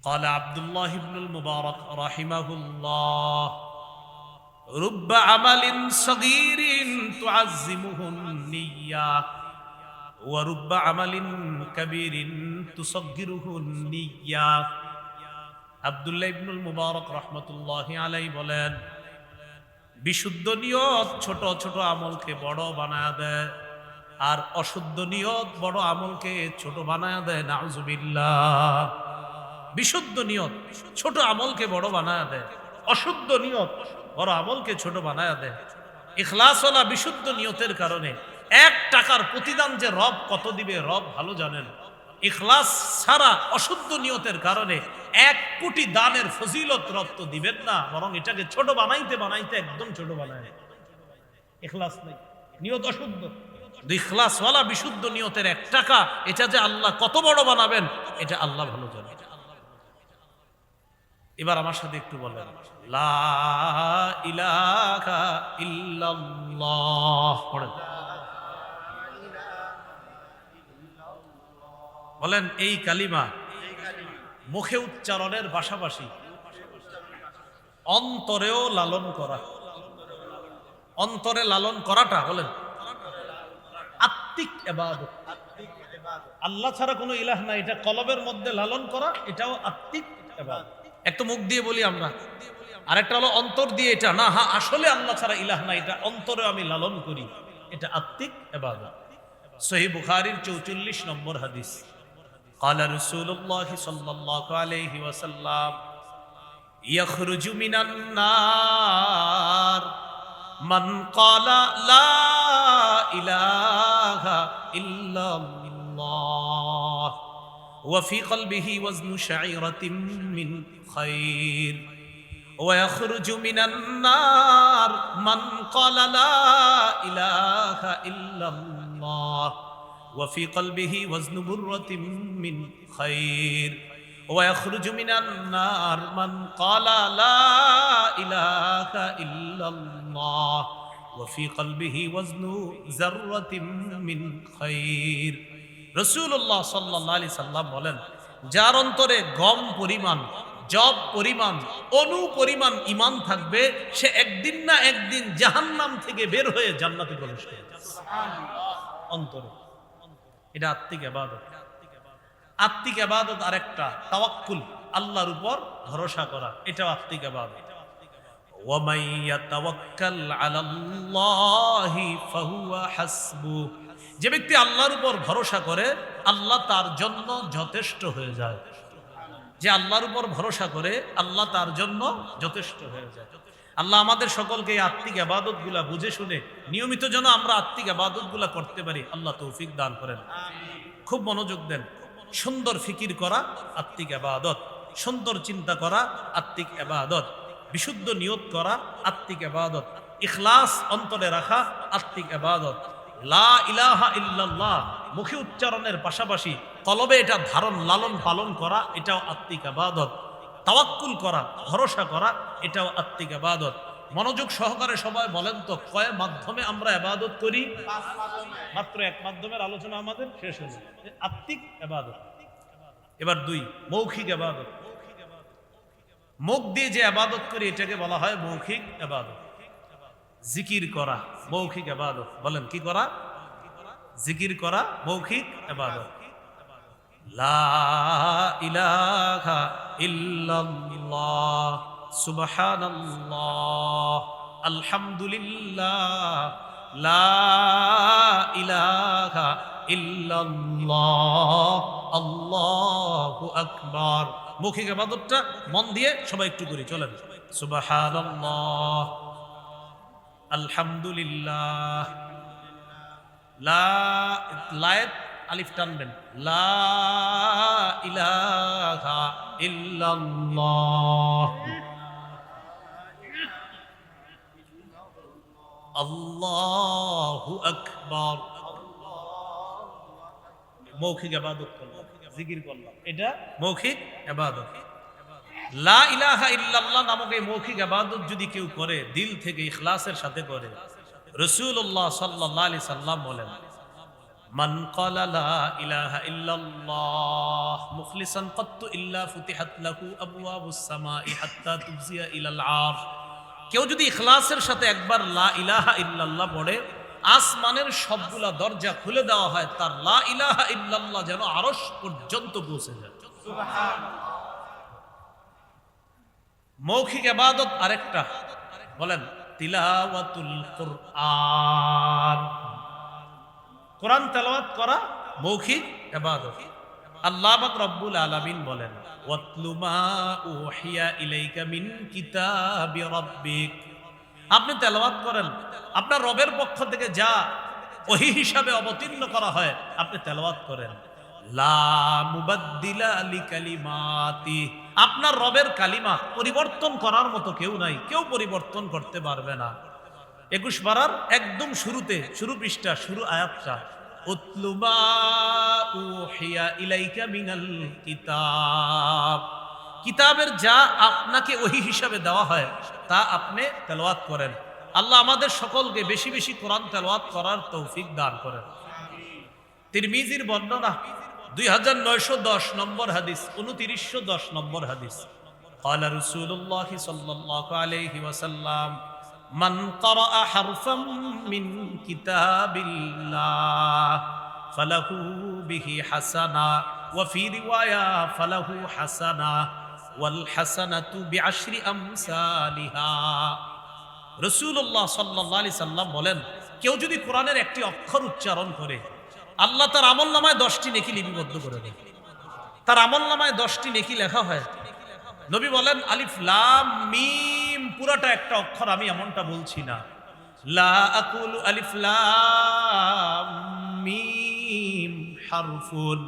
قال عبد الله بن المبارك رحمه الله رب عمل صغير تعزمه النية ورب عمل كبير تصغره النية আব্দুল্লাহ ইবনুল মুবারক রাহমাতুল্লাহি আলাইহি বলেন, বিশুদ্ধ নিয়ত ছোট ছোট আমলকে বড় বানায় দেয়, আর অশুদ্ধ নিয়ত বড় আমলকে ছোট বানায় দেয়। নাউজুবিল্লাহ। বিশুদ্ধ নিয়ত ছোট আমলকে বড় বানায় দেয়, অশুদ্ধ নিয়ত বড় আমলকে ছোট বানায় দেয়। ইখলাসওয়ালা বিশুদ্ধ নিয়তের কারণে 1 টাকার প্রতিদান যে রব কত দিবে রব ভালো জানেন। ইখলাস ছাড়া অশুদ্ধ নিয়তের কারণে 1 কোটি দানের ফজিলত রব তো দিবেন না, বরং এটাকে ছোট বানাইতে বানাইতে একদম ছোট বানায়। ইখলাস নেই, নিয়ত অশুদ্ধ। ইখলাসওয়ালা বিশুদ্ধ নিয়তের 1 টাকা এটা যে আল্লাহ কত বড় বানাবেন এটা আল্লাহ ভালো জানেন। এবার আমার সাথে একটু বলেন, লা ইলাহা ইল্লাল্লাহ পড়েন। বলেন এই কালিমা মুখে উচ্চারণের পাশাপাশি অন্তরেও লালন করা। অন্তরে লালন করাটা বলেন আত্মিক ইবাদত। আল্লাহ ছাড়া কোনো ইলাহ নাই, এটা কলবের মধ্যে লালন করা, এটাও আত্মিক ইবাদত। এক তো মুখ দিয়ে বলি আমরা, আরেকটা হলো অন্তর দিয়ে, এটা না হ্যাঁ আসলে আল্লাহ ছাড়া ইলাহ নাই, এটা অন্তরে আমি লালন করি, এটা আত্মিক ইবাদত। সহিহ বুখারীর 44 নম্বর হাদিস, قال رسول الله صلى الله عليه وسلم يخرج من النار من قال لا إله إلا الله وفي قلبه وزن شعيرة من خير ويخرج من النار من قال لا إله إلا الله وفي قلبه وزن برة من خير ويخرج من النار من قال لا إله إلا الله وفي قلبه وزن ذرة من خير রাসূলুল্লাহ সাল্লাল্লাহু আলাইহি সাল্লাম বলেন, যার অন্তরে গম পরিমাণ, জব পরিমাণ, অনু পরিমাণ ঈমান থাকবে, সে একদিন না একদিন জাহান্নাম থেকে বের হয়ে জান্নাতে প্রবেশ করবে। সুবহানাল্লাহ। অন্তরে এটা আত্মিক ইবাদত। আত্মিক ইবাদত আরেকটা তাওয়াক্কুল, আল্লাহর উপর ভরসা করা, এটাও আত্মিক ইবাদত। ওয়া মান ইয়াতাওয়াক্কাল আলাল্লাহি ফাহুয়া হাসবু, যে ব্যক্তি আল্লাহর উপর ভরসা করে আল্লাহ তার জন্য যথেষ্ট হয়ে যায়। যে আল্লাহর উপর ভরসা করে আল্লাহ তার জন্য যথেষ্ট হয়ে যায়। আল্লাহ আমাদের সকলকে এই আত্মিক ইবাদতগুলা বুঝে শুনে নিয়মিত যেন আমরা আত্মিক ইবাদতগুলা করতে পারি, আল্লাহ তৌফিক দান করেন। খুব মনোযোগ দেন। সুন্দর ফিকির করা আত্মিক ইবাদত, সুন্দর চিন্তা করা আত্মিক ইবাদত, বিশুদ্ধ নিয়ত করা আত্মিক ইবাদত, ইখলাস অন্তরে রাখা আত্মিক ইবাদত, লা ইলাহা ইল্লাল্লাহ মুখে উচ্চারণের পাশাপাশি কলবে এটা ধারণ লালন পালন করা, এটাও আত্মিক ইবাদত। তাওয়াক্কুল করা, ভরসা করা, এটাও আত্মিক ইবাদত। মনোযোগ সহকারে সবাই বলেন তো, কয় মাধ্যমে আমরা ইবাদত করি? মাত্র 1 মাধ্যমের আলোচনা আমাদের শেষ হলো, আত্মিক ইবাদত। এবার 2 মৌখিক ইবাদত। মুখ দিয়ে যে ইবাদত করি এটাকে বলা হয় মৌখিক ইবাদত। জিকির করা মৌখিক ইবাদত। বলেন কি করা? জিকির করা মৌখিক ইবাদত। লা ইলাহা ইল্লাল্লাহ সুবহানাল্লাহ আলহামদুলিল্লাহ লা ইলাহা ইল্লাল্লাহ আল্লাহু আকবার। মৌখিক ইবাদতটা মন দিয়ে সবাই একটু করি, চলেন। সুবহানাল্লাহ আলহামদুলিল্লাহ, লা লায়েত আলিফ টানবেন, লা ইলাহা ইল্লাল্লাহ আল্লাহু আকবার। মৌখিক ইবাদত করলাম, জিকির করলাম, এটা মৌখিক ইবাদত। লা ইলাহা ইল্লাল্লাহ নামক এই মৌখিক ইবাদত যদি কেউ করে, দিল থেকে ইখলাসের সাথে করে, রাসূলুল্লাহ সাল্লাল্লাহু আলাইহি সাল্লাম বলেন, মান ক্বালা লা ইলাহা ইল্লাল্লাহ মুখলিসান ক্বাত্তু ইল্লা ফুতিহাত লাহু আবওয়াবুস সামাই হাত্তা তুবজিয়া ইলাল আরশ। কেউ যদি ইখলাসের সাথে একবার লা ইলাহা ইল্লাল্লাহ পড়ে, আসমানের সবগুলা দরজা খুলে দেওয়া হয়, তার লা ইলাহা ইল্লাল্লাহ যেন আরশ পর্যন্ত পৌঁছে যায়। সুবহানাল্লাহ। মৌখিক ইবাদত আরেকটা, বলেন তিলাওয়াতুল কুরআন। কোরআন তেলাওয়াত করা মৌখিক ইবাদত। আল্লাহ পাক রব্বুল আলামিন বলেন, ওয়াতলু মা উহিয়া ইলাইকা মিন কিতাবি রাব্বিক। আপনি তেলাওয়াত করেন আপনার রবের পক্ষ থেকে যা ওহী হিসাবে অবতীর্ণ করা হয়, আপনি তেলাওয়াত করেন। লা মুবাদ্দিলা লিকালিমাতি, আপনার রবের কালিমা পরিবর্তন করার মতো কেউ নাই, কেউ পরিবর্তন করতে পারবে না। 21 পারার একদম শুরুতে, শুরু পৃষ্ঠা, শুরু আয়াতটা, উতলু মা উহিয়া ইলাইকা মিনাল কিতাব। কিতাবের যা আপনাকে ওহী হিসাবে দেওয়া হয় তা আপনি তেলাওয়াত করেন। আল্লাহ আমাদের সকলকে বেশি বেশি কোরআন তেলাওয়াত করার তৌফিক দান করেন। তিরমিজির বর্ণনা 2910 নম্বর হাদিস, 2910 নম্বর হাদিস, ক্বালা রাসূলুল্লাহ সাল্লাল্লাহু আলাইহি ওয়াসাল্লাম, মান ক্বারাআ হারফাম মিন কিতাবিল্লাহ ফালাহু বিহি হাসানা ওয়া ফি রিওয়ায়া ফালাহু হাসানা ওয়াল হাসানাতু বিআশরি আমসালিহা। রাসূলুল্লাহ সাল্লাল্লাহু আলাইহি সাল্লাম বলেন, কেউ যদি কোরআনের একটি অক্ষর উচ্চারণ করে, আল্লাহ তার আমলনামায় 10টি নেকি লিপিবদ্ধ করে দেয়। তার আমলনামায় 10টি নেকি লেখা হয়। নবী বলেন, আলিফ লাম মিম পুরাটা একটা অক্ষর, আমি এমনটা বলছি না। লা আকুলু আলিফ লাম মিম হারফুন,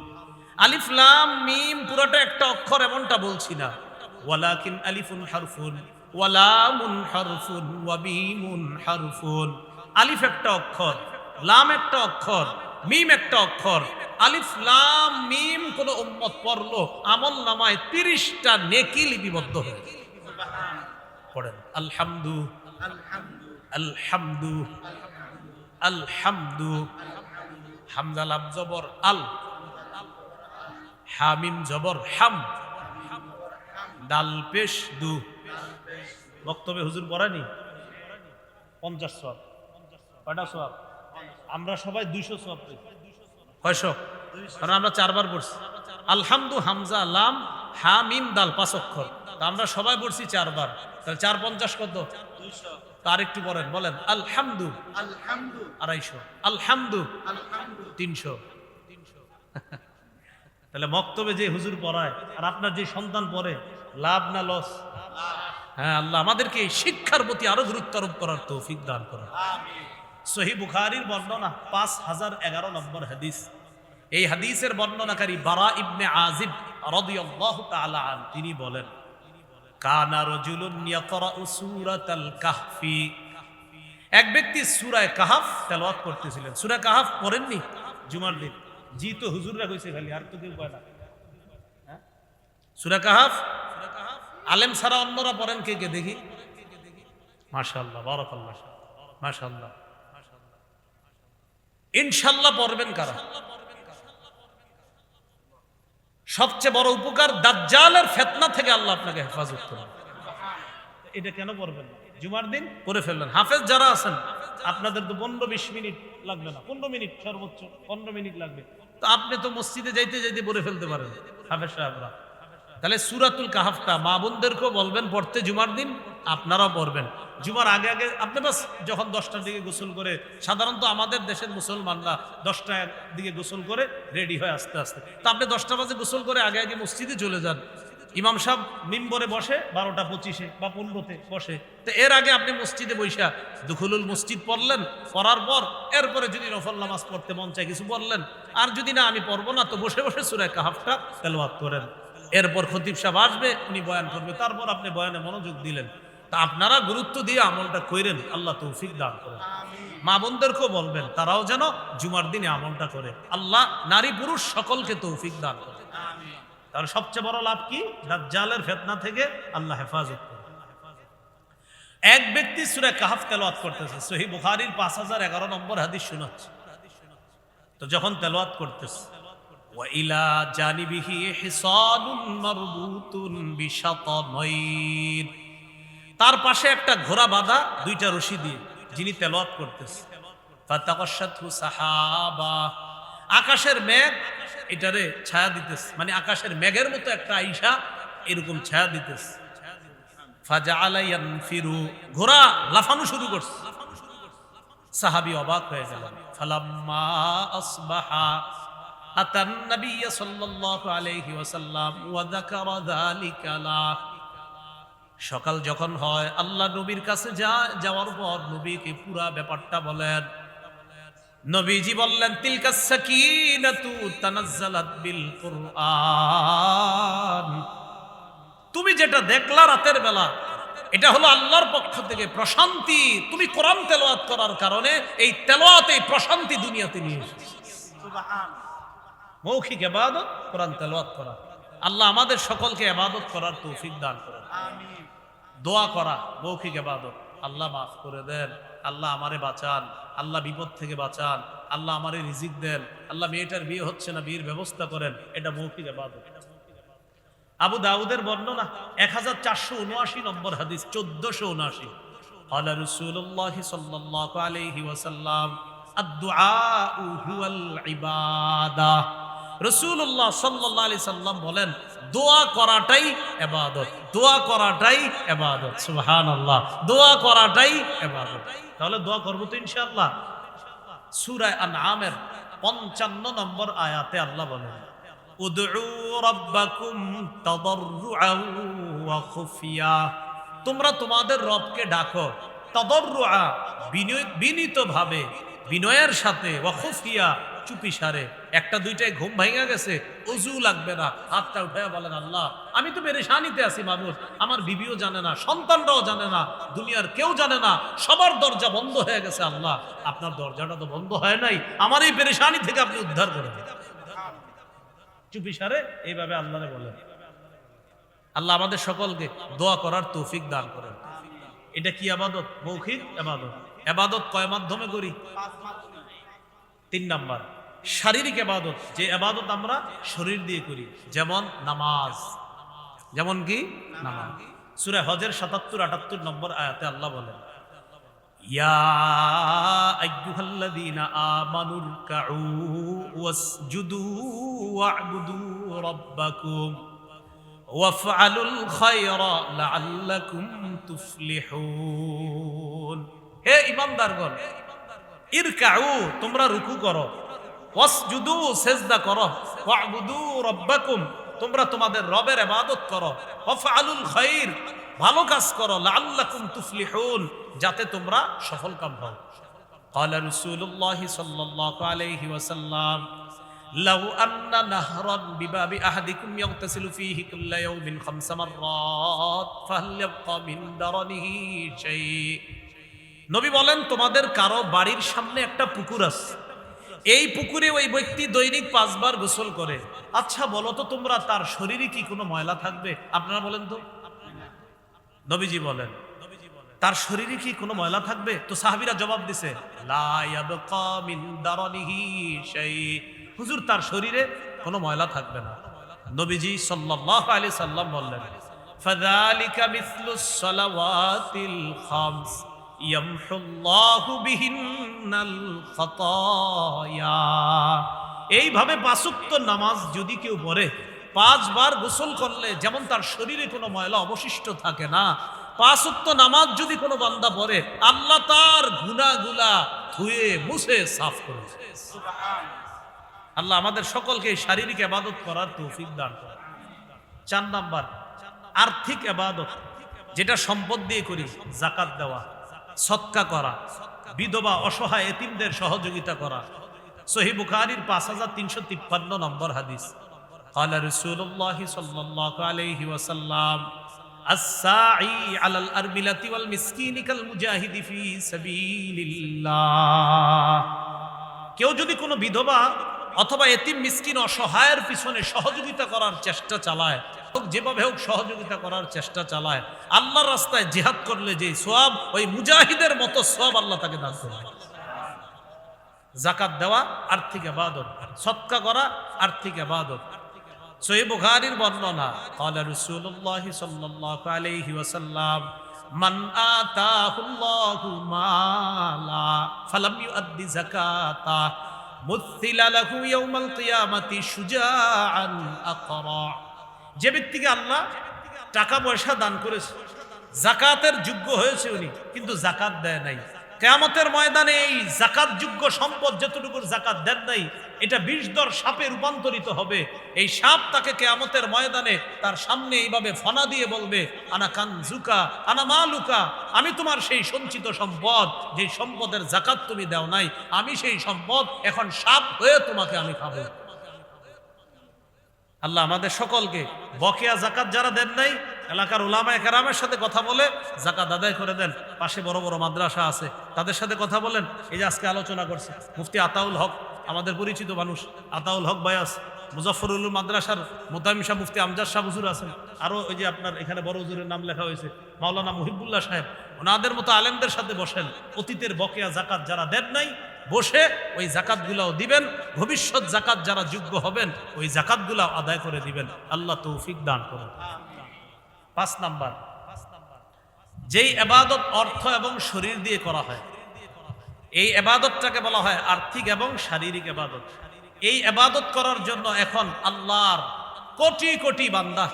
আলিফ লাম মিম পুরাটা একটা অক্ষর এমনটা বলছি না। ওয়ালাকিন আলিফুন হারফুন ওয়া লামুন হারফুন ওয়া মিমুন হারফুন। আলিফ একটা অক্ষর, লাম একটা অক্ষর, মিম একটা অক্ষর। আলিফ লাম মিম কোন উম্মত পড়লো, আমলনামায় 30টা নেকি লিপিবদ্ধ হয়। পড়েন আলহামদু আলহামদু আলহামদু। হামজা লাম জবর আল, হামিম জবর হাম, দাল পেশ দু। বক্তব্যে হুজুর পড়ানি 50 সওয়াব। কয়টা সওয়াব? আমরা সবাই 200 সওয়াব পাই। কয়শো? কারণ আমরা 4 বার পড়ছি। আলহামদু হামজা লাম হা মিম দাল 5 অক্ষর, তা আমরা সবাই পড়ছি 4 বার, তাহলে 4 50 কত? 200। তার একটু পড়েন, বলেন আলহামদু আলহামদু 250, আলহামদু আলহামদু 300। তাহলে বক্তব্যে যে হুজুর পড়ায় আর আপনার যে সন্তান পড়ে, লাভ না লস? হ্যাঁ, আল্লাহ আমাদেরকে শিক্ষার প্রতি আরো গুরুত্ব আরোপ করার তৌফিক দান করেন। আমিন। সহিহ বুখারীর বর্ণনা 5011 নম্বর হাদিস। এই হাদিসের বর্ণনাকারী বারা ইবনে আযিব রাদিয়াল্লাহু তাআলা আন, তিনি বলেন, কানা রাজুলুন ইয়াকরাউ সূরাতাল কাহফি। এক ব্যক্তি সূরা কাহফ তেলাওয়াত করতেছিলেন। সূরা কাহফ পড়েননি জুমার দিন? জি তো হুজুররা কইছে খালি, আর তো কেউ কয় না। হ্যাঁ, সূরা কাহফ আলেম ছাড়া অন্যরা পড়েন কে কে দেখি? মাশাআল্লাহ, বারাকাল্লাহ, মাশাআল্লাহ। ইনশাআল্লাহ পড়বেন কারা? সবচেয়ে বড় উপকার, দাজ্জালের ফিতনা থেকে আল্লাহ আপনাকে হেফাজত করবেন। এটা কেন পড়বেন না? জুমার দিন পড়ে ফেললেন। হাফেজ যারা আছেন, আপনাদের তো 15-20 মিনিট লাগবে না, 15 মিনিট সর্বোচ্চ 15 মিনিট লাগবে, তো আপনি তো মসজিদে যাইতে যাইতে পড়ে ফেলতে পারেন হাফেজ সাহেবরা। তাহলে সূরাতুল কাহফটা মা বোনদেরকেও বলবেন পড়তে, জুমার দিন আপনারাও পড়বেন। জুমার আগে আগে আপনি বাস যখন 10টার দিকে গোসল করে, সাধারণত আমাদের দেশের মুসলমানরা 10টার দিকে গোসল করে রেডি হয় আস্তে আস্তে, তো আপনি 10টা বাজে গোসল করে আগে আগে মসজিদে চলে যান। ইমাম সাহেব মিম্বরে বসে 12:25 বা 15-তে বসে, তো এর আগে আপনি মসজিদে বৈশা দুখুলুল মসজিদ পড়লেন, পড়ার পর এরপরে যদি নফল নামাজ পড়তে মন চায় কিছু পড়লেন, আর যদি না আমি পড়বো না, তো বসে বসে সূরা কাহফটা তেলাওয়াত করেন। এরপর খতিব সাহেব আসবে, উনি বয়ান করবে, তারপর আপনি বয়ানে মনোযোগ দিলেন। তা আপনারা গুরুত্ব দিয়ে আমলটা করেন, আল্লাহ তৌফিক দান করেন। মা বোনদেরকেও বলবেন তারাও যেন জুমার দিনে আমলটা করে। আল্লাহ নারী পুরুষ সকলকে তৌফিক দান করেন। তাহলে সবচেয়ে বড় লাভ কি? দাজ্জালের ফিতনা থেকে আল্লাহ হেফাজত করে। এক ব্যক্তি সূরা কাহফ তেলাওয়াত করতেছে, সহিহ বুখারীর 5011 নম্বর হাদিস শোনাচ্ছে। তো যখন তেলাওয়াত করতেছে ওয়া ইলা জানিবিহি হিসানুন মারবুতুন বিশাতানাইন, তার পাশে একটা ঘোড়া বাঁধা দুইটা রশি দিয়ে, যিনি তেলাওয়াত করতেছে। ফাতাকাশাতহু সাহাবা, আকাশের মেঘ এটারে ছায়া দিতেছে, মানে আকাশের মেঘের মতো একটা আইসা এরকম ছায়া দিতেছে। ফাজাআলা ইয়ানফিরু, ঘোড়া লাফানো শুরু করছে। সাহাবী অবাক হয়ে গেলেন। ফালাম্মা আসবাহা আতান নবী সাল্লাল্লাহু আলাইহি ওয়াসাল্লাম ওয়া যাকারা যালিকা লা, সকাল যখন হয় আল্লাহ নবীর কাছে যাওয়ার পর নবীকে পুরা ব্যাপারটা বলেন। নবীজি বললেন তিলকাস সাকিনাতু তানাজ্জালাত বিল কুরআন, তুমি যেটা দেখলা রাতের বেলা এটা হলো আল্লাহর পক্ষ থেকে প্রশান্তি। তুমি কোরআন তেলাওয়াত করার কারণে এই তেলাওয়াতে প্রশান্তি দুনিয়াতে নিয়ে এসেছে। সুবহানাল্লাহ। মৌখিক ইবাদত কোরআন তেলাওয়াত করা। আল্লাহ আমাদের সকলকে ইবাদত করার তৌফিক দান করুন। আমিন। দোয়া করা মৌখিক ইবাদত, আল্লাহ মাফ করে দেন, আল্লাহ আমারে বাঁচান, আল্লাহ বিপদ থেকে বাঁচান, আল্লাহ আমারে রিজিক দেন, আল্লাহ মেয়েটার বিয়ে হচ্ছে না, বিয়ের ব্যবস্থা করেন, এটা মৌখিক ইবাদত। আবু দাউদের বর্ণনা 1479 নম্বর হাদিস, 1479। ক্বালা রাসূলুল্লাহ সাল্লাল্লাহু আলাইহি ওয়াসাল্লাম আদ-দুআউ হুয়াল ইবাদাহ, রাসূলুল্লাহ সাল্লাল্লাহু আলাইহি সাল্লাম বলেন দোয়া করাটাই ইবাদত, দোয়া করাটাই ইবাদত। সুবহানাল্লাহ, দোয়া করাটাই ইবাদত। তাহলে দোয়া করব তো ইনশাআল্লাহ। সূরা আনআমের 55 নম্বর আয়াতে আল্লাহ বলেন উদউ রাব্বাকুম তাদাররুআন ওয়া খুফিয়া, তোমরা তোমাদের রবকে ডাকো তাদাররুআ, বিনীতভাবে, বিনয়ের সাথে, ওয়া খুফিয়া, চুপিসারে। একটা দুইটায় ঘুম ভাঙা গেছে, ওযু লাগবে না, হাতটা উঠায়া বলেন আল্লাহ আমি তো পেরেশানিতে আছি মাবুদ, আমার বিবিও জানে না, সন্তানরাও জানে না, দুনিয়ার কেউ জানে না, সবার দরজা বন্ধ হয়ে গেছে, আল্লাহ আপনার দরজাটা তো বন্ধ হয় নাই, আমার এই পেরেশানি থেকে আপনি উদ্ধার করে দেন। চুপিসারে এইভাবে আল্লাহরে বলেন। আল্লাহ আমাদের সকলকে দোয়া করার তৌফিক দান করেন। এটা কি ইবাদত? মৌখিক ইবাদত। ইবাদত কয় মাধ্যমে করি? 3 নাম্বার শারীরিক ইবাদত, যে ইবাদত আমরা শরীর দিয়ে করি, যেমন নামাজ। যেমন কি? নামাজ। সূরা হজের 77-78 নম্বর আয়াতে আল্লাহ বলেন ইয়া আইয়ুহাল্লাযীনা আমানুর কাউ ওয়াসজুদু ওয়া'বুদু রাব্বাকুম ওয়াফআলুল খায়রা লাআল্লাকুম তুফলিহুন। হে ঈমানদারগণ, ইরকাউ, তোমরা রুকু করো, ওয়াসজুদু, সিজদা করো, ওয়া'বুদু রাব্বাকুম, তোমরা তোমাদের রবের ইবাদত করো, ওয়াফআলুল খায়র, ভালো কাজ করো, লাআল্লাকুম তুফলিহুন, যাতে তোমরা সফলকাম হও। ক্বালা রাসূলুল্লাহ সাল্লাল্লাহু আলাইহি ওয়াসাল্লাম লাউ আন্না নাহরান বিবাবি আহাদিকুম ইয়াগতাসিলু ফীহি কুল্লা ইয়াওমিন 5 মাররাত ফাহাল ইয়াবকা মিন দারানিহি শাই। নবী বলেন তোমাদের কারো বাড়ির সামনে একটা পুকুর আছে, এই পুকুরে ওই ব্যক্তি দৈনিক 5 বার গোসল করে, আচ্ছা বলো তো তোমরা তার শরীরে কি কোনো ময়লা থাকবে? আপনারা বলেন তো। নবীজি বলেন তার শরীরে কি কোনো ময়লা থাকবে? তো সাহাবীরা জবাব দিছে লা ইয়াবকা মিন দারানিহি শাই, হুজুর তার শরীরে কোনো ময়লা থাকবে না। নবীজি সাল্লাল্লাহু আলাইহি সাল্লাম বললেন ফাযালিকা মিসলুস সালাওয়াতিল খামস ইয়ামহুল্লাহু বিহিন্নাল খাতায়া। এইভাবে 5 ওয়াক্ত নামাজ যদি কেউ পড়ে, 5 বার গোসল করলে যেমন তার শরীরে কোনো ময়লা অবশিষ্ট থাকে না, 5 ওয়াক্ত নামাজ যদি কোনো বান্দা পড়ে আল্লাহ তার গুনাহগুলা ধুয়ে মুছে সাফ করে দেন। সুবহানাল্লাহ। আল্লাহ আমাদের সকলকে শারীরিক ইবাদত করার তৌফিক দান করেন। 4 নাম্বার আর্থিক ইবাদত, যেটা সম্পদ দিয়ে করি, যাকাত দেওয়া, সদকা করা, বিধবা অসহায় এতিমদের সহযোগিতা করা। সহিহ বুখারীর 5353 নম্বর হাদিস। ক্বালা রাসূলুল্লাহ সাল্লাল্লাহু আলাইহি ওয়াসাল্লাম আস-সাঈ আলাল আরমিলাতি ওয়াল মিসকিনি কাল মুজাহিদি ফি সাবিলিল্লাহ। কেউ যদি কোনো বিধবা অথবা এতিম মিসকিন অসহায়ের পিছনে সহযোগিতা করার চেষ্টা চালায়, যেভাবে হোক সহযোগিতা করার চেষ্টা চালায়, আল্লাহর রাস্তায় জিহাদ করলে যে সওয়াব, ওই মুজাহিদের মতো সওয়াব আল্লাহ তাকে দান করবে। যাকাত দেওয়া আর্থিক ইবাদত, সদকা করা আর্থিক ইবাদত। সহিহ বুখারীর বর্ণনা, ক্বালা রাসূলুল্লাহ সাল্লাল্লাহু আলাইহি ওয়াসাল্লাম, মান আতাহুল্লাহু মালা ফালাম ইউআদ্দি যাকাতা মুথিলা লাহু ইয়াউমাল কিয়ামাতি শুজাআন আকরা। যে ব্যক্তিকে আল্লাহ টাকা পয়সা দান করেছে, যাকাতের যোগ্য হয়েছে উনি, কিন্তু যাকাত দেয় নাই, কিয়ামতের ময়দানে এই যাকাত যোগ্য সম্পদ যতটুকুর যাকাত দেন নাই, এটা 20 দর সাপে রূপান্তরিত হবে। এই সাপ তাকে কিয়ামতের ময়দানে তার সামনে এইভাবে ফনা দিয়ে বলবে, আনা কানজুকা আনা মালুকা, আমি তোমার সেই সঞ্চিত সম্পদ, যে সম্পদের যাকাত তুমি দাও নাই, আমি সেই সম্পদ এখন সাপ হয়ে তোমাকে আমি খাবো। আল্লাহ আমাদের সকলকে বকেয়া যাকাত যারা দেন নাই, এলাকার উলামায়ে কেরামের সাথে কথা বলে যাকাত আদায় করে দেন। পাশে বড় বড় মাদ্রাসা আছে, তাদের সাথে কথা বলেন। এই যে আজকে আলোচনা করছে মুফতি আতাউল হক, আমাদের পরিচিত মানুষ, আতাউল হক বায়াস, মুজাফফরুল মাদ্রাসার মুতামিম শাহ মুফতি আমজাদ শাহ হুজুর আছেন, আরো ওই যে আপনার এখানে বড় হুজুরের নাম লেখা হয়েছে মাওলানা মুহিবুল্লাহ সাহেব, ওনাদের মতো আলেমদের সাথে বসেন। অতীতের বকেয়া যাকাত যারা দেন নাই, বসে ওই জাকাতগুলাও দিবেন, ভবিষ্যৎ জাকাত যারা যোগ্য হবেন ওই জাকাতগুলাও আদায় করে দিবেন। আল্লাহ তৌফিক দান করুন। 5 নাম্বার, যেই ইবাদত অর্থ এবং শরীর দিয়ে করা হয়, এই ইবাদতটাকে বলা হয় আর্থিক এবং শারীরিক ইবাদত। এই ইবাদত করার জন্য এখন আল্লাহর কোটি কোটি বান্দা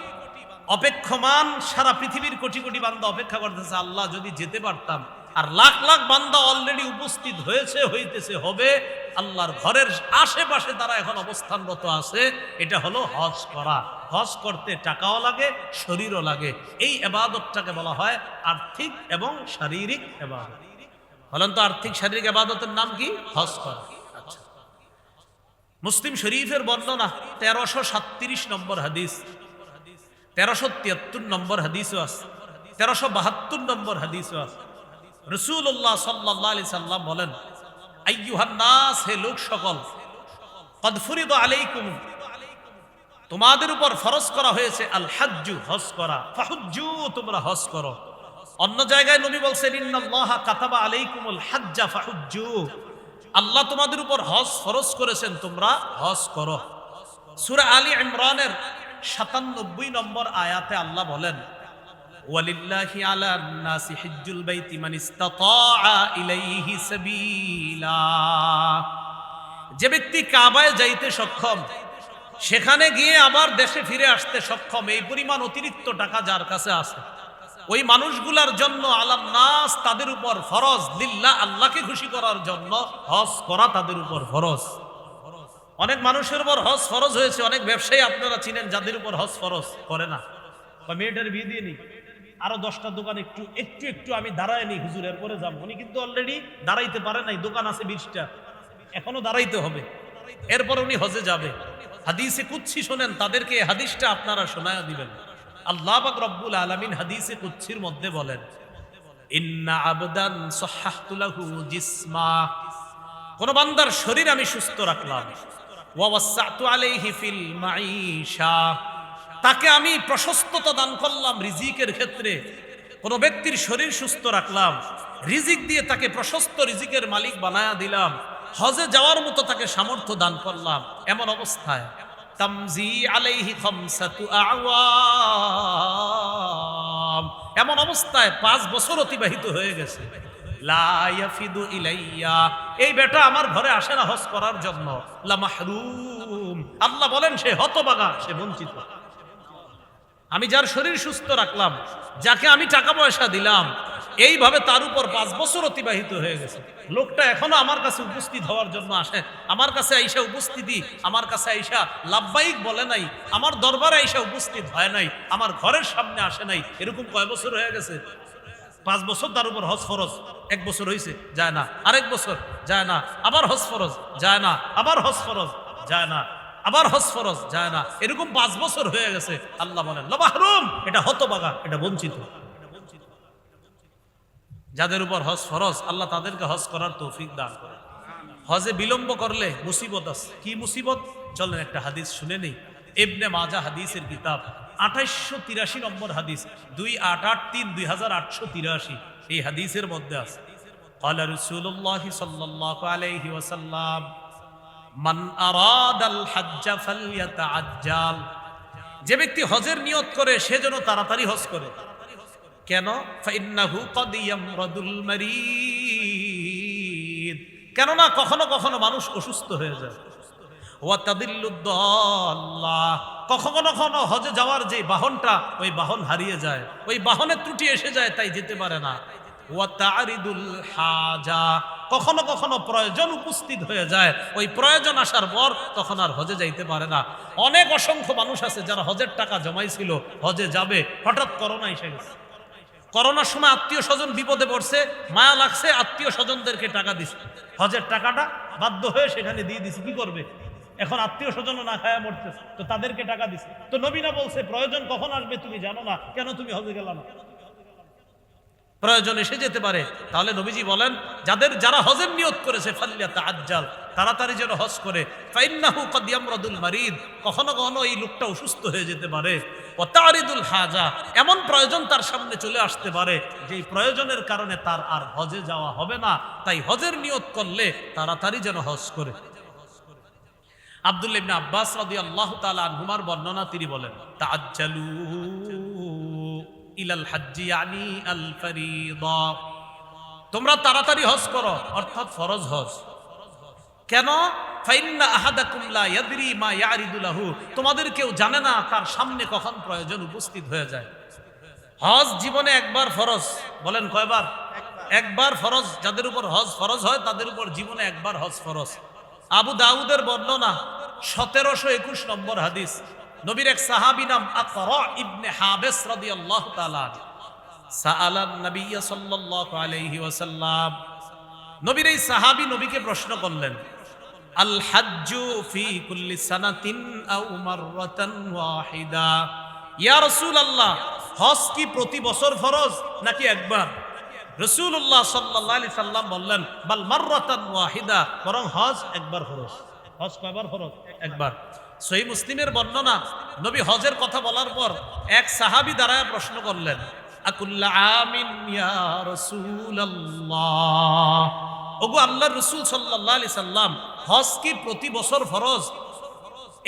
অপেক্ষমান, সারা পৃথিবীর কোটি কোটি বান্দা অপেক্ষা করতেছে, আল্লাহ যদি যেতে পারতাম। আর লাখ লাখ বান্দা অলরেডি উপস্থিত হয়েছে, হইতেছে, হবে। আল্লাহর ঘরের আশেপাশে তারা এখন অবস্থানরত আছে। এটা হলো হজ করা। হজ করতে টাকাও লাগে, শরীরও লাগে। এই ইবাদতটাকে বলা হয় আর্থিক এবং শারীরিক ইবাদত। বলেন তো আর্থিক শারীরিক ইবাদতের নাম কি? হজ করা। আচ্ছা, মুসলিম শরীফের বর্ণনা 1337 নম্বর হাদিস, 1373 নম্বর হাদিসও আছে, 1372 নম্বর হাদিসও আছে। রাসূলুল্লাহ সাল্লাল্লাহু আলাইহি সাল্লাম বলেন, আইয়ুহান নাস, হে লোক সকল, কদ ফুরিদা আলাইকুম, তোমাদের উপর ফরজ করা হয়েছে আল হাজ্জু, হজ করা, ফাহুজ্জু, তোমরা হজ করো। অন্য জায়গায় নবী বলছেন, ইন্নাল্লাহা কাতাবা আলাইকুমুল হাজ্জা ফাহুজ্জু, আল্লাহ তোমাদের উপর হজ ফরজ করেছেন, তোমরা হজ করো। সূরা আলী ইমরানের 97 নম্বর আয়াতে আল্লাহ বলেন, ওয়ালিল্লাহি আলান নাসি হিজ্জুল বাইতি মান ইসতাতাআ ইলাইহি সাবিলা, যে ব্যক্তি কাবায় যাইতে সক্ষম, সেখানে গিয়ে আবার দেশে ফিরে আসতে সক্ষম, এই পরিমাণ অতিরিক্ত টাকা যার কাছে আছে, ওই মানুষগুলার জন্য আলান নাস, তাদের উপর ফরজ, লিল্লাহ, আল্লাহকে খুশি করার জন্য হজ করা তাদের উপর ফরজ। অনেক মানুষের উপর হজ ফরজ হয়েছে, অনেক ব্যবসায়ী আপনারা চিনেন যাদের উপর হজ ফরজ করে না, বা মেয়েটার বিয়ে দিয়ে নি, আরো 10টা দোকান একটু একটু একটু আমি দাঁড়ায় নি, হুজুর এরপরে যাবো। উনি কিন্তু অলরেডি দাঁড়াইতে পারে নাই, দোকান আছে 20টা, এখনো দাঁড়াইতে হবে, এরপর উনি হজে যাবে। হাদিসে কুদসি শোনেন, তাদেরকে হাদিসটা আপনারা শোনায়া দিবেন। আল্লাহ পাক রব্বুল আলামিন হাদিসে কুদসির মধ্যে বলেন, ইন্না আবদান সাহহাতু লাহু জিসমা, কোন বান্দার শরীর আমি সুস্থ রাখলাম, ওয়া ওয়াসসাতু আলাইহি ফিল মাঈশা, তাকে আমি প্রশস্ততা দান করলাম রিজিকের ক্ষেত্রে। কোন ব্যক্তির শরীর সুস্থ রাখলাম, রিজিক দিয়ে তাকে প্রশস্ত রিজিকের মালিক বানায়া দিলাম, হজে যাওয়ার মতো তাকে সামর্থ্য দান করলাম। এমন অবস্থায় তামজি আলাইহি খামসাতু আওয়াম, এমন অবস্থায় 5 বছর অতিবাহিত হয়ে গেছে। লা ইয়াফিদু ইলাইয়া, এই বেটা আমার ঘরে আসে না হজ করার জন্য। লা মাহরুম, আল্লাহ বলেন সে হতভাগা, সে বঞ্চিত। আমি যার শরীর সুস্থ রাখলাম, যাকে আমি টাকা পয়সা দিলাম, এইভাবে তার উপর 5 বছর অতিবাহিত হয়ে গেছে। লোকটা এখনো আমার কাছে উপস্থিত হওয়ার জন্য আসে, আমার কাছে আইসা উপস্থিতি, আমার কাছে আইসা লাব্বাইক বলে নাই, আমার দরবারে আইসা উপস্থিত হয় নাই, আমার ঘরের সামনে আসে নাই। এরকম কয় বছর হয়ে গেছে? 5 বছর তার উপর হজ ফরজ। 1 বছর হয়েছে, যায় না, আরেক বছর যায় না, আবার হজ ফরজ, যায় না, আবার হজ ফরজ, যায় না, আবার হজ ফরজ, যায় না, এরকম 5 বছর হয়ে গেছে। আল্লাহ বলেন লা মাহরুম, এটা হতভাগা, এটা বঞ্চিত। যাদের উপর হজ ফরজ, আল্লাহ তাদেরকে হজ করার তৌফিক দান করেন। হজে বিলম্ব করলে মুসিবত আছে। কি মুসিবত? চলেন একটা হাদিস শুনে নেই। ইবনে মাজাহ হাদিসের কিতাব 2883 নম্বর হাদিস, 2883, 2883, এই হাদিসের মধ্যে আছে, قال رسول الله صلى الله عليه وسلم من أراد الحج فليتعجل যে ব্যক্তি হজের নিয়ত করে সে যেন তাড়াতাড়ি হজ করে। কেন? ফাইন্নাহু ক্বাদ ইয়ামরাদুল মারিদ, কেননা কখনো কখনো মানুষ অসুস্থ হয়ে যায়। ওয়া তাদিল্লুদ দাল্লাহ, কখনো কখনো হজে যাওয়ার যে বাহনটা ওই বাহন হারিয়ে যায়, ওই বাহনের ত্রুটি এসে যায়, তাই যেতে পারে না। ওয়া তারিদুল হাজা, কখনো কখনো প্রয়োজন উপস্থিত হয়ে যায়, ওই প্রয়োজন আসার পর তখন আর হজে যাইতে পারে না। অনেক অসংখ্য মানুষ আছে যারা হজের টাকা জমাইছিল, হজে যাবে, হঠাৎ করোনা এসে গেছে। করোনার সময় আত্মীয় স্বজন বিপদে পড়ছে, মায়া লাগছে, আত্মীয় স্বজনদেরকে টাকা দিছে, হজের টাকাটা বাধ্য হয়ে সেখানে দিয়ে দিছে। কি করবে এখন? আত্মীয় স্বজনও না খায়া মরতেছে, তো তাদেরকে টাকা দিছে। তো নবী না বলছে প্রয়োজন কখন আসবে তুমি জানো না, কেন তুমি হজে গেলা না? প্রয়োজন এসে যেতে পারে। তাহলে নবীজি বলেন যারা হজের নিয়ত করেছে ফালইয়াতাআজ্জাল, তাড়াতাড়ি যেন হজ করে। ফাইন্নাহু ক্বাদ ইয়ামরাদুল মারিদ, কখনো কখনো এই লোকটা অসুস্থ হয়ে যেতে পারে। ওয়া তারিদুল হাজা, এমন প্রয়োজন তার সামনে চলে আসতে পারে যে প্রয়োজনের কারণে তার আর হজে যাওয়া হবে না, তাই হজের নিয়ত করলে তাড়াতাড়ি যেন হজ করে। আব্দুল্লাহ ইবনে আব্বাস রাদিয়াল্লাহু তাআলা আনহুমার বর্ণনা, তিনি বলেন তাআজ্জালু ইলাল হাজ্জি ইয়ানি আল ফরিদা, তোমরা তাড়াতাড়ি হজ করো, অর্থাৎ ফরজ হজ। কেন? ফাইন্না আহাদাকুম লা ইয়াদরি মা ইয়ারিদু লাহু, তোমাদের কেউ জানে না তার সামনে কখন প্রয়োজন উপস্থিত হয়ে যায়। হজ জীবনে একবার ফরজ, বলেন কয়বার? একবার ফরজ। যাদের উপর হজ ফরজ হয় তাদের উপর জীবনে একবার হজ ফরজ। আবু দাউদের বর্ণনা 1721 নম্বর হাদিস, নবীর এক সাহাবী নাম আকরা ইবনে হাবিস রাদিয়াল্লাহু তাআলা সাআলান নবী সাল্লাল্লাহু আলাইহি ওয়াসাল্লাম, নবীর এই সাহাবী নবীকে প্রশ্ন করলেন, আল হাজ্জু ফি কুল্লি সানাতিন আও মাররাতান ওয়াহিদা, ইয়া রাসূলুল্লাহ, হজ কি প্রতি বছর ফরজ নাকি একবার? রাসূলুল্লাহ সাল্লাল্লাহু আলাইহি সাল্লাম বললেন, বাল মাররাতান ওয়াহিদা, বরং হজ একবার ফরজ। হজ কয়বার ফরজ? একবার। সহিহ মুসলিমের বর্ণনা, নবী হজের কথা বলার পর এক সাহাবী দাঁড়ায় প্রশ্ন করলেন, আকুল্লা আমিন ইয়া রাসূলুল্লাহ, ওগো আল্লাহর রাসূল সাল্লাল্লাহু আলাইহি সাল্লাম, হজ কি প্রতি বছর ফরজ?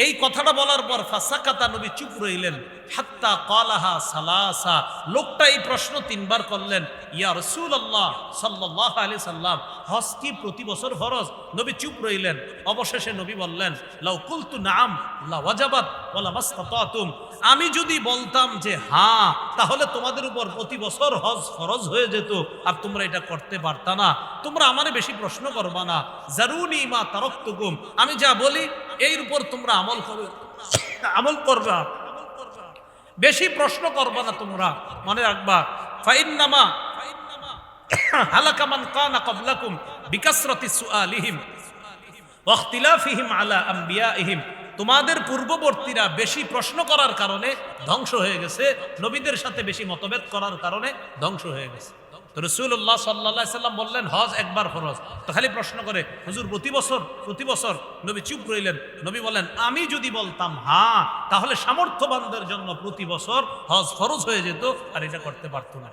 এই কথাটা বলার পর ফাসাকাতা, নবী চুপ রইলেন। হাত্তা ক্বালাহা সালাসা, লোকটা এই প্রশ্ন 3 বার করলেন, ইয়া রাসূলুল্লাহ সাল্লাল্লাহু আলাইহি সাল্লাম, হজ কি প্রতি বছর ফরজ? নবী চুপ রইলেন। অবশেষে নবী বললেন, লাউ কুলতু নাম লা ওয়াজাবাত ওয়া লা মাসতাতাতুম, আমি যদি বলতাম যে হ্যাঁ, তাহলে তোমাদের উপর প্রতি বছর হজ ফরজ হয়ে যেত, আর তোমরা এটা করতে পারতা না। তোমরা আমারে বেশি প্রশ্ন করবা না, জারুনি মা তারাকতুকুম, আমি যা বলি এর উপর তোমরা আমল করবা, বেশি প্রশ্ন করবা না তোমরা। মনে রাখবা, ফাইন্নামা হালাকা মান কানা ক্বাবলাকুম বিকাসরাতি সুআলিহিম ওয়া ইখতিলাফিহিম আলা আমবিয়াইহিম, তোমাদের পূর্ববর্তীরা বেশি প্রশ্ন করার কারণে ধ্বংস হয়ে গেছে, নবীদের সাথে বেশি মতভেদ করার কারণে ধ্বংস হয়ে গেছে। তো রাসূলুল্লাহ সাল্লাল্লাহু আলাইহি সাল্লাম বললেন হজ একবার ফরজ, তো খালি প্রশ্ন করে হুজুর প্রতি বছর? নবী চুপ রইলেন। নবী বলেন, আমি যদি বলতাম হ্যাঁ, তাহলে সামর্থ্যবানদের জন্য প্রতি বছর হজ ফরজ হয়ে যেত, আর এটা করতে পারতো না।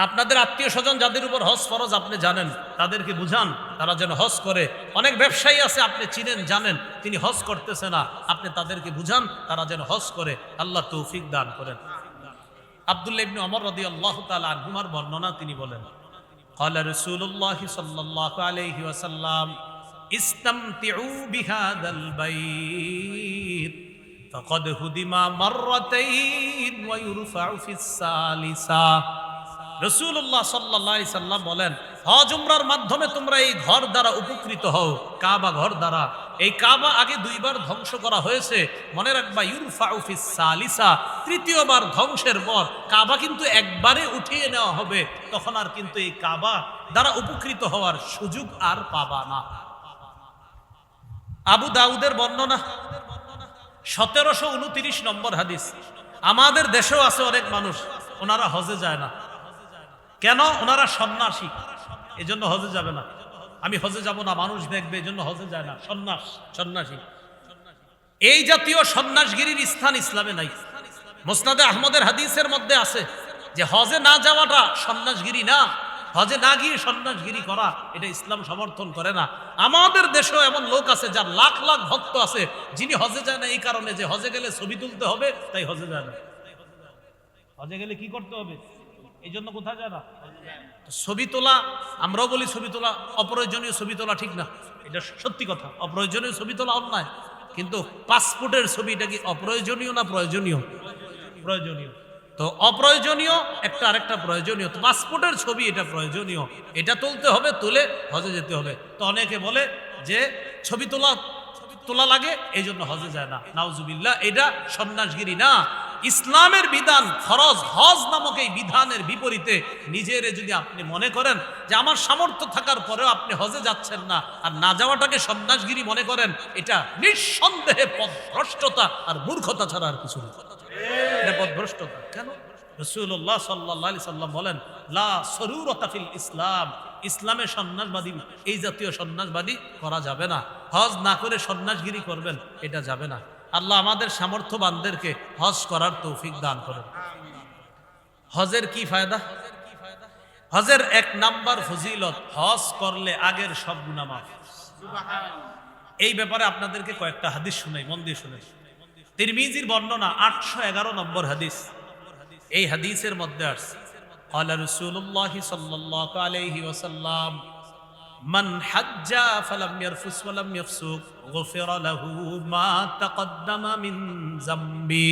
আপনাদের আত্মীয় স্বজন যাদের উপর হজ ফরজ আপনি জানেন, তাদেরকে বুঝান তারা যেন হজ করে। অনেক ব্যবসায়ী আছে আপনি চিনেন জানেন, তিনি হজ করতেছে না, আপনি তাদেরকে বুঝান তারা যেন হজ করে। আল্লাহ তৌফিক দান করেন। আব্দুল্লাহ ইবনে ওমর রাদিয়াল্লাহু তাআলা আনহুমার বর্ণনা, তিনি বলেন, ক্বালা রাসূলুল্লাহ সাল্লাল্লাহু আলাইহি ওয়াসাল্লাম, ইসতামতিউ বিহাদাল বাইত ফাকাদ হুদিমা মাররাতাইন ওয়া ইরফাউ ফিস সালিসা। রাসূলুল্লাহ সাল্লাল্লাহু আলাইহি সাল্লাম বলেন, হজ উমরার মাধ্যমে তোমরা এই ঘর দ্বারা উপকৃত হও, কাবা ঘর দ্বারা। এই কাবা আগে 2 বার ধ্বংস করা হয়েছে, মনে রাখবা, ইউরফাউ ফিস সালিসা, তৃতীয়বার ধ্বংসের পর কাবা কিন্তু একবারে উঠিয়ে নেওয়া হবে, তখন আর কিন্তু এই কাবা দ্বারা উপকৃত হওয়ার সুযোগ আর পাবা না। আবু দাউদের বর্ণনা 1729 নম্বর হাদিস। আমাদের দেশেও আছে অনেক মানুষ, ওনারা হজে যায় না। কেন? ওনারা সন্ন্যাসী, এজন্য হজে যাবে না। আমি হজে যাব না, মানুষ দেখবে, এজন্য হজে যায় না। সন্ন্যাসী, এই জাতীয় সন্ন্যাসগিরির স্থান ইসলামে নাই। মুসনাদে আহমদের হাদিসের মধ্যে আছে যে হজে না যাওয়াটা সন্ন্যাসগিরি না, হজে না গিয়ে সন্ন্যাসগিরি করা এটা ইসলাম সমর্থন করে না। আমাদের দেশেও এমন লোক আছে যার লাখ লাখ ভক্ত আছে, যিনি হজে যায় না এই কারণে যে হজে গেলে ছবি তুলতে হবে, তাই হজে যায় না। হজে গেলে কি করতে হবে, এই জন্য কোথায় যায় না। ছবি তোলা, আমরাও বলি ছবি তোলা অপ্রয়োজনীয়, ছবি তোলা ঠিক না, এটা সত্যি কথা। অপ্রয়োজনীয় ছবি তোলা অন্যায়, কিন্তু পাসপোর্টের ছবি এটা কি অপ্রয়োজনীয় না প্রয়োজনীয়? প্রয়োজনীয়। তো অপ্রয়োজনীয় একটা আরেকটা প্রয়োজনীয়। তো পাসপোর্টের ছবি এটা প্রয়োজনীয়, এটা তুলতে হবে, তুলে হজে যেতে হবে। তো অনেকে বলে যে ছবি তোলা লাগে এই জন্য হজে যায় না, নাউজুবিল্লাহ, এটা সন্ন্যাসগিরি না। ইসলামের বিধান ফরজ হজ নামক এই বিধানের বিপরীতে নিজের যদি আপনি মনে করেন যে আমার সামর্থ্য থাকার পরেও আপনি হজে যাচ্ছেন না আর না যাওয়াটাকে সন্ন্যাসগিরি মনে করেন, এটা নিঃসন্দেহে পথভ্রষ্টতা আর মূর্খতা ছাড়া আর কিছু না। এটা পথভ্রষ্টতা। কেন? রাসূলুল্লাহ সাল্লাল্লাহু আলাইহি সাল্লাম বলেন, লা সরুরতা ফিল ইসলাম, ইসলামে সন্ন্যাসবাদী এই জাতীয় সন্ন্যাসবাদী করা যাবে না। হজ না করে সন্ন্যাসগিরি করবেন, এটা যাবে না। আল্লাহ আমাদের সামর্থ্যবানদেরকে হজ করার তৌফিক দান করেন। হজের কি ফায়দা? হজের এক নাম্বার ফজিলত, হজ করলে আগের সব গুনাহ মাফ। এই ব্যাপারে আপনাদেরকে কয়েকটা হাদিস শুনাই, মন দিয়ে শুনে। তিরমিজির বর্ণনা 811 নম্বর হাদিস। এই হাদিসের মধ্যে আছে, ক্বালা রাসূলুল্লাহ সাল্লাল্লাহু আলাইহি ওয়াসাল্লাম, মান হাজ্জা ফালাম ইয়ারফুস ওয়ালাম ইয়াফসুক গুফিরা লাহু মা তাকদ্দামা মিন যামবি।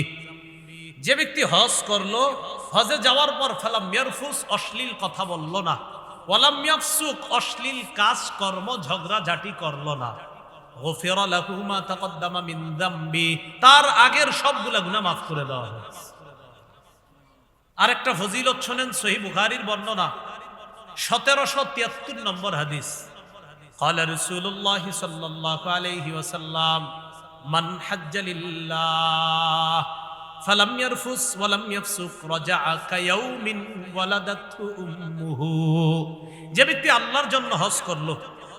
যে ব্যক্তি হজ করলো, হজে যাওয়ার পর ফালাম ইয়ারফুস অশ্লীল কথা বলল না, ওয়ালাম ইয়াফসুক অশ্লীল কাজ কর্ম ঝগড়া ঝাঁটি করলো না, গুফিরা লাহু মা তাকদ্দামা মিন যামবি, তার আগের সবগুলা গুনাহ মাফ করে দেওয়া হয়। আরেকটা ফজিলত শুনেন, সহিহ বুখারীর বর্ণনা 1773 নম্বর হাদিস। ক্বালা রাসূলুল্লাহ সাল্লাল্লাহু আলাইহি ওয়াসাল্লাম, মান হাজ্জা লিল্লাহ ফালাম ইয়ারফুস ওয়ালাম ইয়াফসুক রাজাআ কায়াউমিন ওয়ালাদাতহু উম্মুহু। যে ব্যক্তি আল্লাহর জন্য হজ করলো,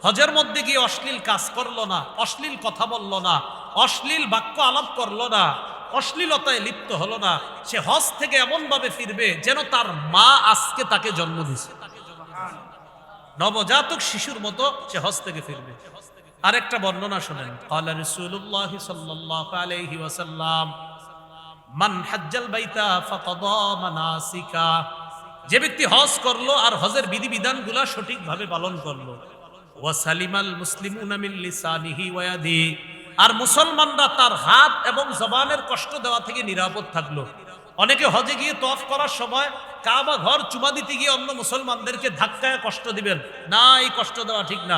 হজের মধ্যে গিয়ে অশ্লীল কাজ করলো না, অশ্লীল কথা বললো না, অশ্লীল বাক্য আলাপ করলো না, অশ্লীলতায় লিপ্ত হলো না, সে হজ থেকে এমন ভাবে ফিরবে যেন তার মা আজকে তাকে জন্ম দিয়েছে। নবজাতক শিশুর মতো সে হজ থেকে ফিরবে। আরেকটা বর্ণনা শুনেন, ক্বালা রাসূলুল্লাহ সাল্লাল্লাহু আলাইহি ওয়াসাল্লাম, মান হাজ্জাল বাইতা ফাকাদা মানাসিকা। যে ব্যক্তি হজ করলো আর হজের বিধিবিধানগুলো সঠিকভাবে পালন করলো, ওয়া সালিমাল মুসলিমুনা মিন লিসানিহি ওয়া ইয়াদিহি, আর মুসলমানরা তার হাত এবং জবানের কষ্ট দেওয়া থেকে নিরাপদ থাকলো। অনেকে হজে গিয়ে তওয়াফ করার সময় কাবা ঘর চুমা দিতে গিয়ে অন্য মুসলমানদেরকে ধাক্কায় কষ্ট দিবেন না, এই কষ্ট দেওয়া ঠিক না।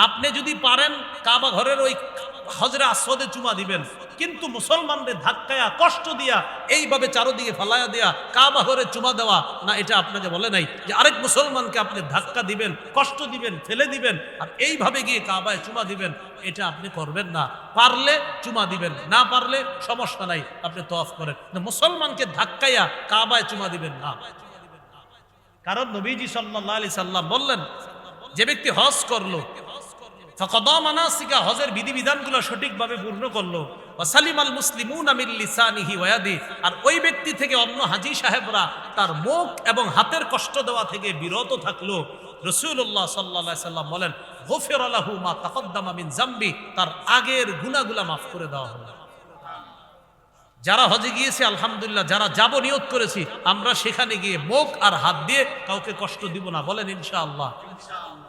আপনি যদি পারেন কাবা ঘরের ওই হজরে আসওয়াদে চুমা দিবেন, কিন্তু মুসলমানদের ধাক্কায়া কষ্ট দিয়া এইভাবে চারদিকে ফালায়া দেয়া কাবা ঘরে চুমা দেওয়া না, এটা আপনাকে বলে নাই যে আরেক মুসলমানকে আপনি ধাক্কা দিবেন, কষ্ট দিবেন, ফেলে দিবেন আর এইভাবে গিয়ে কাবায় চুমা দিবেন, এটা আপনি করবেন না। পারলে চুমা দিবেন, না পারলে সমস্যা নাই, আপনি তওয়াফ করেন। মুসলমানকে ধাক্কায়া কাবায় চুমা দিবেন না। কারণ নবীজি সাল্লাল্লাহু আলাইহি সাল্লাম বললেন, যে ব্যক্তি হজ করলো, ফাকাদা মানাসিকা, হজের বিধিবিধানগুলো সঠিকভাবে পূর্ণ করলো, ওয়া সালিমাল মুসলিমুনা মিন লিসানিহি ওয়া ইয়াদিহি, আর ওই ব্যক্তি থেকে অন্য হাজী সাহেবরা তার মুখ এবং হাতের কষ্ট দেওয়া থেকে বিরত থাকলো, রাসূলুল্লাহ সাল্লাল্লাহু আলাইহি সাল্লাম বলেন, গুফিরা লাহু মা তাকদ্দামা মিন যামবি, তার আগের গুনাহগুলো মাফ করে দেওয়া হবে। যারা হজে গিয়েছে আলহামদুলিল্লাহ, যারা যাব নিয়ত করেছি আমরা সেখানে গিয়ে মুখ আর হাত দিয়ে কাউকে কষ্ট দিব না, বলেন ইনশাআল্লাহ।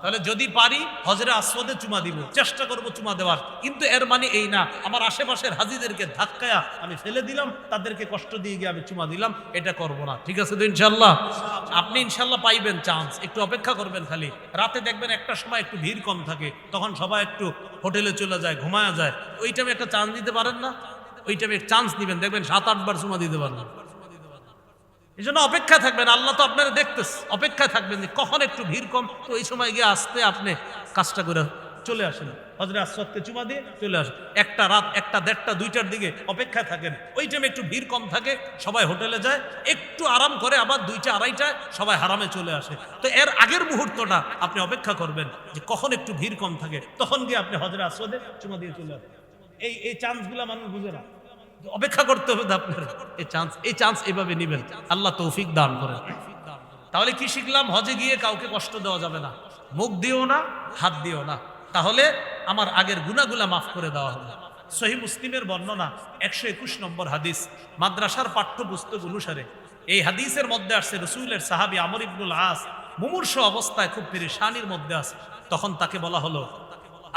তাহলে যদি পারি হজরে আসওয়াদে চুমা দিব, চেষ্টা করব চুমা দেওয়ার, কিন্তু এর মানে এই না আমার আশেপাশের হাজীদেরকে ধাক্কায়া আমি ফেলে দিলাম, তাদেরকে কষ্ট দিয়ে গিয়ে আমি চুমা দিলাম, এটা করব না। ঠিক আছে তো ইনশাআল্লাহ? আপনি ইনশাআল্লাহ পাইবেন চান্স, একটু অপেক্ষা করবেন। খালি রাতে দেখবেন একটা সময় একটু ভিড় কম থাকে, তখন সবাই একটু হোটেলে চলে যায়, ঘুমায়া যায়, ওই টাইমে একটা চান্স দিতে পারেন না? ওই টাইমে চান্স দিবেন, দেখবেন 7-8 বার চুমা দিতে পারবেন। এই জন্য অপেক্ষা থাকবেন, আল্লাহ তো আপনারা দেখতেছে, অপেক্ষায় থাকবেন যে কখন একটু ভিড় কম, তো এই সময় গিয়ে আসতে আপনি কাজটা করে চলে আসেন, হজরে আসওয়াদকে চুমা দিয়ে চলে আসেন। একটা রাত 1টা, 1:30, 2টার দিকে অপেক্ষায় থাকেন, ওই টাইমে একটু ভিড় কম থাকে, সবাই হোটেলে যায়, একটু আরাম করে আবার 2টা, 2:30টায় সবাই হারামে চলে আসে। তো এর আগের মুহূর্তটা আপনি অপেক্ষা করবেন যে কখন একটু ভিড় কম থাকে, তখন গিয়ে আপনি হজরে আসওয়াদে চুমা দিয়ে চলে আসেন। এই চান্সগুলা মানুষ বুঝে না, অপেক্ষা করতে হবে আপনার। এই চান্স এইভাবে নেবেন, আল্লাহ তৌফিক দান করেন। তাহলে কি শিখলাম? হজে গিয়ে কাউকে কষ্ট দেওয়া যাবে না, মুখ দিও না, হাত দিও না, তাহলে আমার আগের গুনাহগুলা মাফ করে দেওয়া হবে। সহিহ মুসলিমের বর্ণনা 121 নম্বর হাদিস, মাদ্রাসার পাঠ্যপুস্তক অনুসারে এই হাদিসের মধ্যে আসছে রাসূলের সাহাবী আমর ইবনুল আস মুমূর্ষ অবস্থায় খুব পেরেশানির মধ্যে আছে। তখন তাকে বলা হলো,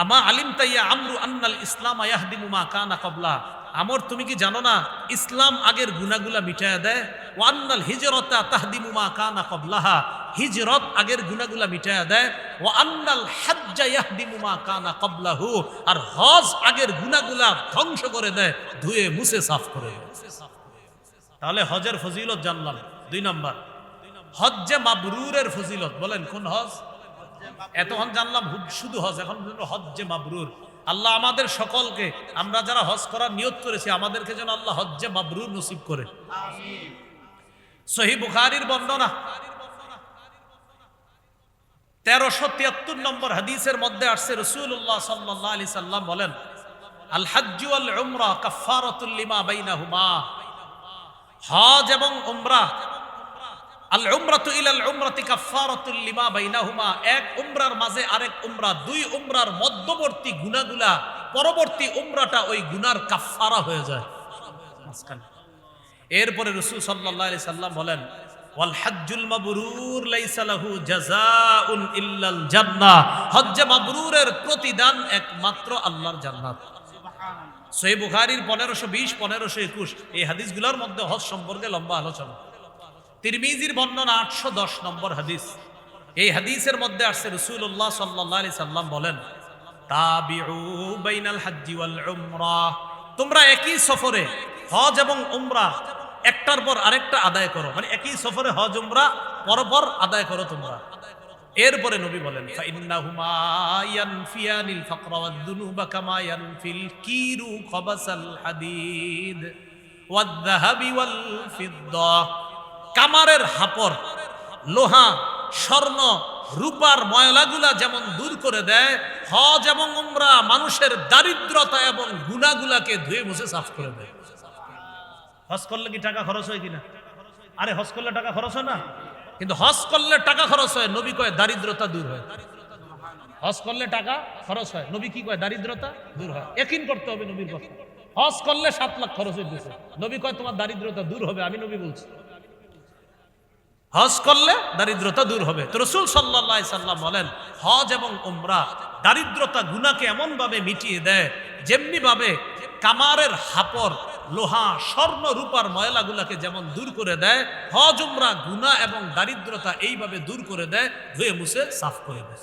আমা আলিমতা ইয়া আমরু আন্নাল ইসলাম ইয়াহদিমু মা কানা ক্বাবলা, আমর তুমি কি জানো না ইসলাম আগের গুনাহগুলা মিটায়া দেয়? ওয়া আন্নাল হিজরাতা তাহদিমু মা কানা ক্বাবলাহা, হিজরত আগের গুনাহগুলা মিটায়া দেয়। ওয়া আন্নাল হাজ্জা ইয়াহদিমু মা কানা ক্বাবলাহু, আর হজ আগের গুনাহগুলা ধ্বংস করে দেয়, ধুয়ে মুছে সাফ করে দেয়। তাহলে হজের ফজিলত জানলাম। 2 নাম্বার হজ্জে মাবরুরের ফজিলত। বলেন কোন হজ? এতক্ষণ জানলাম শুধু হজ, এখন হজ্জে মাবরুর। আল্লাহ আমাদের সকলকে, আমরা যারা হজ করার নিয়ত করেছি, আমাদেরকে যেন আল্লাহ হজ্জে মাবরুর নসিব করে। সহিহ বুখারীর বর্ণনা 1373 নম্বর হাদিসের মধ্যে আসছে রাসূলুল্লাহ সাল্লাল্লাহু আলাইহি সাল্লাম বলেন, আল হাজ্জু ওয়াল উমরা কাফফারাতুল লিমা বাইনাহুমা, হজ এবং উমরা, আল উমরাতু ইলাল উমরাতি কাফফারাতুল লিমা বাইনাহুমা, এক উমরার মাঝে আরেক উমরা, 2 উমরার মধ্যবর্তী গুনাহগুলা পরবর্তী উমরাটা ওই গুনার কাফফারা হয়ে যায় মাঝখানে। এরপরে রাসূল সাল্লাল্লাহু আলাইহি সাল্লাম বলেন, ওয়াল হজ্জুল মাবরুর লাইসা লাহু জাযাউন ইল্লাল জান্নাহ, হজ্জে মাবরুরের প্রতিদান একমাত্র আল্লাহর জান্নাত। সহিহ বুখারীর 1520 1521 এই হাদিসগুলোর মধ্যে হজ সম্পর্কে লম্বা আলোচনা। তিরমিজির বর্ণনা 810 নম্বর হাদিস, এই হাদিসের মধ্যে আসছে রাসূলুল্লাহ সাল্লাল্লাহু আলাইহি সাল্লাম বলেন, তাবিউ বাইনাল হজ্জি ওয়াল উমরা, তোমরা একই সফরে হজ এবং উমরা একটার পর আরেকটা আদায় করো, মানে একই সফরে হজ উমরা পরপর আদায় করো তোমরা। এরপরে নবী বলেন, ফাইন্নাহুমা ইয়ানফিয়ানিল ফাকরা ওয়াদ দুনুবা কামা ইয়ানফিল কিরু খাবাসাল হাদিদ ওয়াদ যাহাবি ওয়াল ফিদ্দা, কামারের হাপর, লোহা, স্বর্ণ, রূপার ময়লাগুলা যেমন দূর করে দেয়, হজ এবং উমরা মানুষের দারিদ্রতা এবং গুনাহগুলাকে ধুয়ে মুছে সাফ করে দেয়। হজ করলে কি টাকা খরচ হয় কিনা? আরে হজ করলে টাকা খরচ হয় না, কিন্তু হজ করলে টাকা খরচ হয়, নবী কয় দারিদ্রতা দূর হয়। হজ করলে টাকা খরচ হয়, নবী কি কয়? দারিদ্রতা দূর হয়। ইয়াকিন করতে হবে নবীর কথা। হজ করলে 7 লাখ খরচ হইতেছে, নবী কয় তোমার দারিদ্রতা দূর হবে, আমি নবী বলছি হজ করলে দারিদ্রতা দূর হবে। তো রাসূল সাল্লাল্লাহু আলাইহি সাল্লাম বলেন, হজ এবং উমরা দারিদ্রতা গুনাহকে এমন ভাবে মিটিয়ে দেয়, যেমনি ভাবে কামারের হাপর, লোহা, স্বর্ণ, রূপার ময়লাগুলাকে যেমন দূর করে দেয়, হজ উমরা গুনাহ এবং দারিদ্রতা এইভাবে দূর করে দেয়, ধুয়ে মুছে সাফ করে দেয়।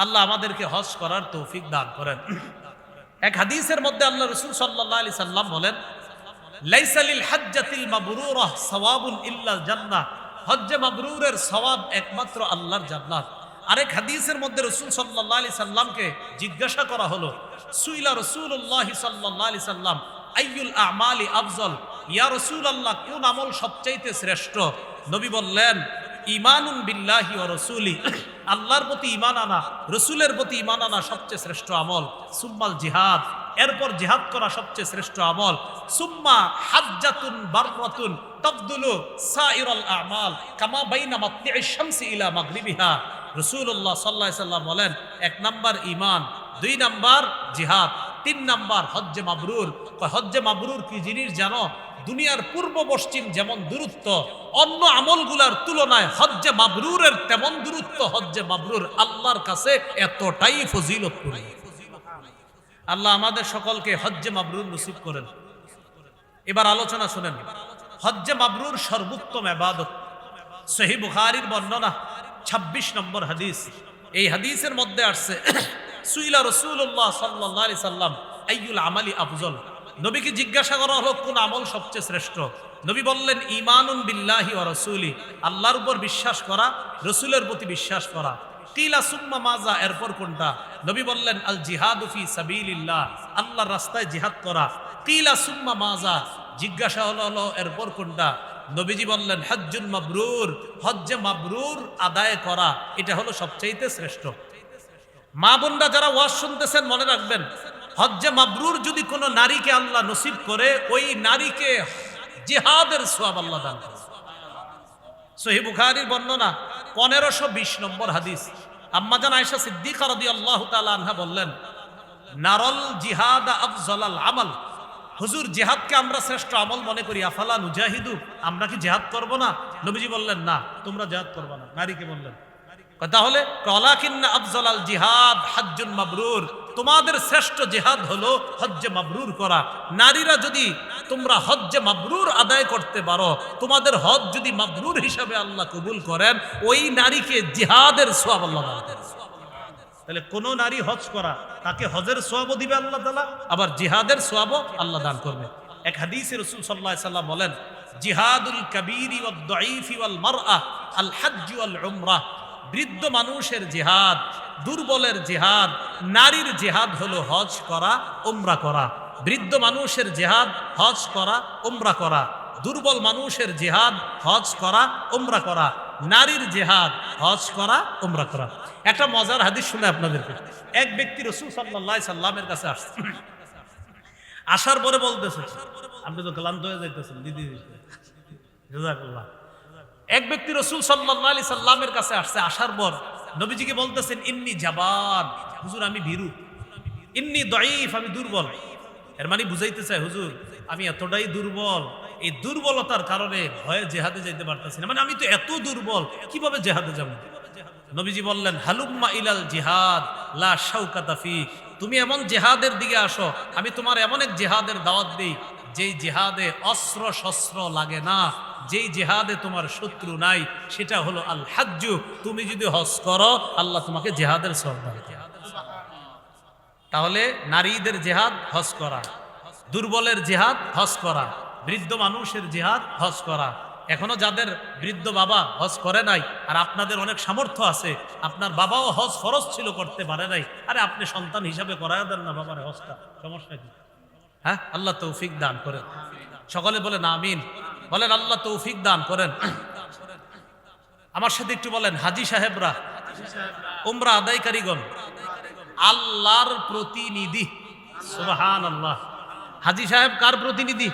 আল্লাহ আমাদেরকে হজ করার তৌফিক দান করেন। এক হাদিসের মধ্যে আল্লাহ রাসূল সাল্লাল্লাহু আলাইহি সাল্লাম বলেন, লাইসা লিল হাজ্জাতিল মাবরুরাহ সাওয়াবুন ইল্লাল জান্নাহ, হজ্জে মাবরুরের সওয়াব একমাত্র আল্লাহর জান্নাত। আরেক হাদিসের মধ্যে রাসূল সাল্লাল্লাহু আলাইহি সাল্লামকে জিজ্ঞাসা করা হলো, সুইলা রাসূলুল্লাহ সাল্লাল্লাহু আলাইহি সাল্লাম আইয়ুল আমালি আফজল, ইয়া রাসূলুল্লাহ কোন আমল সবচাইতে শ্রেষ্ঠ? নবী বললেন, ঈমানুন বিল্লাহি ওয়া রাসূলি, আল্লাহর প্রতি ঈমান আনা, রাসূলের প্রতি ঈমান আনা সবচেয়ে শ্রেষ্ঠ আমল। সুম্মাল জিহাদ, এরপর জিহাদ করা সবচেয়ে শ্রেষ্ঠ আমল। সুম্মা হাজ্জাতুন বাররাতুন তাফদুলু সাইরাল আমাল কামা বাইনা মাতলি'আশ শামসি ইলা মাগরিবিহা। রাসূলুল্লাহ সাল্লাল্লাহু আলাইহি সাল্লাম বলেন, 1 নাম্বার ঈমান, 2 নাম্বার জিহাদ, 3 নাম্বার হজ্জে মাবরুর। হজ্জে মাবরুর কি জিনিস জানো? দুনিয়ার পূর্ব পশ্চিম যেমন দূরত্ব, অন্য আমলগুলার তুলনায় হজ্জে মাবরুরের তেমন দূরত্ব। হজ্জে মাবরুর আল্লাহর কাছে এতটাই ফজিলতপূর্ণ। আল্লাহ আমাদের সকলকে হজ্জে মাবরুর নসিব করেন। এবার আলোচনা শুনেন, হজ্জে মাবরুর সর্বোত্তম ইবাদত। সহিহ বুখারীর বর্ণনা 26 নম্বর হাদিস, এই হাদিসের মধ্যে আসছে, সুইলা রাসূলুল্লাহ সাল্লাল্লাহু আলাইহি সাল্লাম আইয়ুল আমালি আফজল, নবীকে জিজ্ঞাসা করা হলো কোন আমল সবচেয়ে শ্রেষ্ঠ? নবী বললেন, ঈমানুন বিল্লাহি ওয়া রাসূলি, আল্লাহর উপর বিশ্বাস করা, রাসূলের প্রতি বিশ্বাস করা। কিলা সুম্মা মাজা, এরপর কোনটা? নবী বললেন, আল জিহাদু ফি সাবিলিল্লাহ, আল্লাহর রাস্তায় জিহাদ করা। কিলা সুম্মা মাজা, জিজ্ঞাসা হলো এরপর কোনটা? নবীজি বললেন, হজ্জুল মাবরুর, হজ্জে মাবরুর আদায় করা, এটা হলো সবচাইতে শ্রেষ্ঠ। মা বোনরা যারা ওয়াজ শুনতেছেন মনে রাখবেন, হজ্জে মাবরুর যদি কোনো নারীকে আল্লাহ নসিব করে, ওই নারীকে জিহাদের সওয়াব আল্লাহ দান করে। সহিহ বুখারীর বর্ণনা 1520 নম্বর হাদিস। আম্মাজান আয়েশা সিদ্দিকা রাদিয়াল্লাহু তাআলা আনহা বললেন, নারল জিহাদ আফজালাল আমাল, হুজুর জিহাদকে আমরা শ্রেষ্ঠ আমল মনে করি, আফালা নুজাহিদু, আমরা কি জিহাদ করব না? নবীজি বললেন, না, তোমরা জিহাদ করবে না। নারীকে বললেন, তাহলে ওয়ালাকিন্না আফজালাল জিহাদ হজ্জুন মাবরুর, তোমাদের শ্রেষ্ঠ জিহাদ হলো হজ্জে মাবরুর করা। নারীরা যদি তোমরা হজ্জে মাবরুর আদায় করতে পারো, তোমাদের হজ যদি মাবরুর হিসাবে আল্লাহ কবুল করেন, ওই নারীকে জিহাদের সওয়াব আল্লাহ দান করেন। তাহলে কোন নারী হজ করা, তাকে হজের সওয়াবও দিবে আল্লাহ তাআলা, আবার জিহাদের সওয়াবও আল্লাহ দান করবে। এক হাদিসে রাসূল সাল্লাল্লাহু আলাইহি সাল্লাম বলেন, জিহাদুল কাবীরি ওয়াদ দাঈফি ওয়াল মারআ আল হজ্জ ওয়াল উমরাহ, বৃদ্ধ মানুষের জিহাদ, দুর্বলের জিহাদ, নারীর জিহাদ হলো হজ করা, উমরা করা। বৃদ্ধ মানুষের জিহাদ হজ করা, উমরা করা। দুর্বল মানুষের জিহাদ হজ করা, উমরা করা। নারীর জিহাদ হজ করা, উমরা করা। একটা মজার হাদিস শুনে আপনাদেরকে। এক ব্যক্তি রাসূল সাল্লাল্লাহু আলাইহি সাল্লামের কাছে আসছে, আসার পরে বলতেছে, আপনি তো ক্লান্ত হয়ে যাইতেছেন দিদি, জাযাকাল্লাহ। এক ব্যক্তি রাসূল সাল্লাল্লাহু আলাইহি সাল্লামের কাছে আসছে, আসার পর নবীজিকে বলতেছেন, ইন্নী জাবান, হুজুর আমি ভীরু, ইন্নী দাঈফ, আমি দুর্বল। এর মানে বুঝাইতে চাই, হুজুর আমি এতটাই দুর্বল, এই দুর্বলতার কারণে ভয়ে জিহাদে যাইতে পারতেছি না, মানে আমি তো এত দুর্বল, কিভাবে জিহাদে যাব? নবীজি বললেন, হালুম্মা ইলাল জিহাদ লা শাওকাতা ফি, তুমি এমন জিহাদের দিকে আসো, আমি তোমার এমন এক জিহাদের দাওয়াত দেই, যেই জিহাদে অস্ত্র শস্ত্র লাগে না, যেই জিহাদে তোমার শত্রু নাই, সেটা হলো আল হজ্জু। তুমি যদি হজ করো, আল্লাহ তোমাকে জিহাদের সওয়াব দান করবে। তাহলে নারীদের জিহাদ হজ করা, দুর্বলের জিহাদ হজ করা, বৃদ্ধ মানুষের জিহাদ হজ করা। এখনো যাদের বৃদ্ধ বাবা হজ করে নাই, আর আপনাদের অনেক সামর্থ্য আছে, আপনার বাবাও হজ ফরজ ছিল, করতে পারে নাই, আরে আপনি সন্তান হিসাবে করায় দেন না বাবার হজটা, সমস্যা কি? হ্যাঁ, আল্লাহ তৌফিক দান করেন। সকলে বলেন আমিন, বলেন আল্লাহ তৌফিক দান করেন। আমার সাথে একটু বলেন, হাজী সাহেবরা, উমরা আদায়কারীগণ, আল্লাহর প্রতিনিধি। সুবহানাল্লাহ। হাজী সাহেব কার প্রতিনিধি?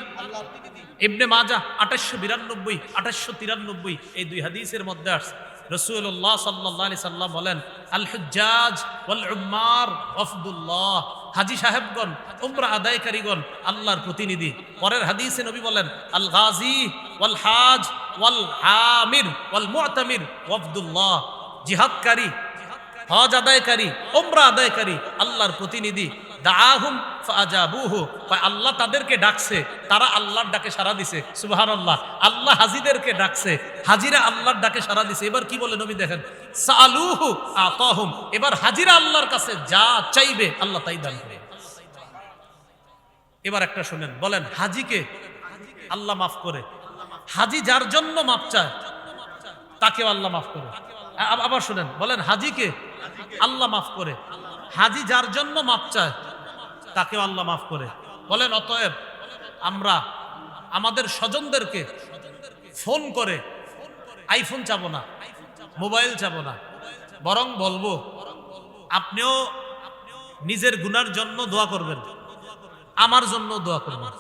ইবনে মাজাহ 2892 2893 এই দুই হাদিসের মধ্যে আসছে, রাসূলুল্লাহ সাল্লাল্লাহু আলাইহি সাল্লাম বলেন, আল হুজ্জাজ ওয়াল উম্মার ওয়াফদুল্লাহ, হাজী সাহেবগণ, উমরা আদায়কারীগণ আল্লাহর প্রতিনিধি। পরের হাদিসে নবী বলেন, আল গাজী ওয়াল হাজ ওয়াল আমির ওয়াল মুতামির ওয়াফদুল্লাহ, জিহাদকারী, হজ আদায়কারী, উমরা আদায়কারী আল্লাহর প্রতিনিধি। দাআহুম ফাআজাবুহু, আল্লাহ তাদেরকে ডাকছে, তারা আল্লাহর ডাকে সাড়া দিছে। সুবহানাল্লাহ। আল্লাহ হাজীদেরকে ডাকছে, হাজীরা আল্লাহর ডাকে সাড়া দিছে। এবার কি বলে নবী দেখেন, সাআলুহু আতাহুম, এবার হাজীরা আল্লাহর কাছে যা চাইবে আল্লাহ তাই দান করে। এবার একটা শুনেন, বলেন হাজীকে আল্লাহ মাফ করে, হাজী যার জন্য মাফ চায় তাকেও আল্লাহ মাফ করে। আবার শুনেন, বলেন হাজীকে আল্লাহ মাফ করে, হাজী যার জন্য মাফ চায় তাকেও আল্লাহ মাফ করে। বলেন অতএব আমরা আমাদের স্বজনদেরকে ফোন করে আইফোন চাবো না, মোবাইল চাবো না, বরং বলবো আপনিও নিজের গুনার জন্য দোয়া করবেন, আমার জন্য দোয়া করবেন।